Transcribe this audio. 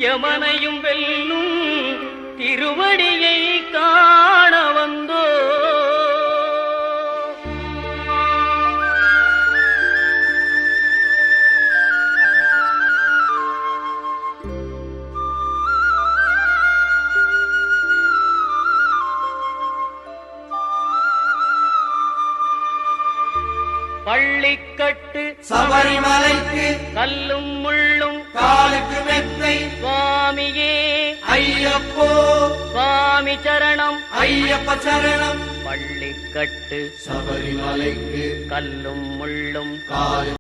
யமனையும் வெல்லும் திருவடியை காண வந்தோ. பள்ளிக்கட்டு சபரிமலைக்கு கல்லும் முள்ளும் காலுக்கு மெத்தை சுவாமியே ஐயப்போ சுவாமி சரணம் ஐயப்ப சரணம். பள்ளிக்கட்டு சபரிமலைக்கு கல்லும் முள்ளும் காலு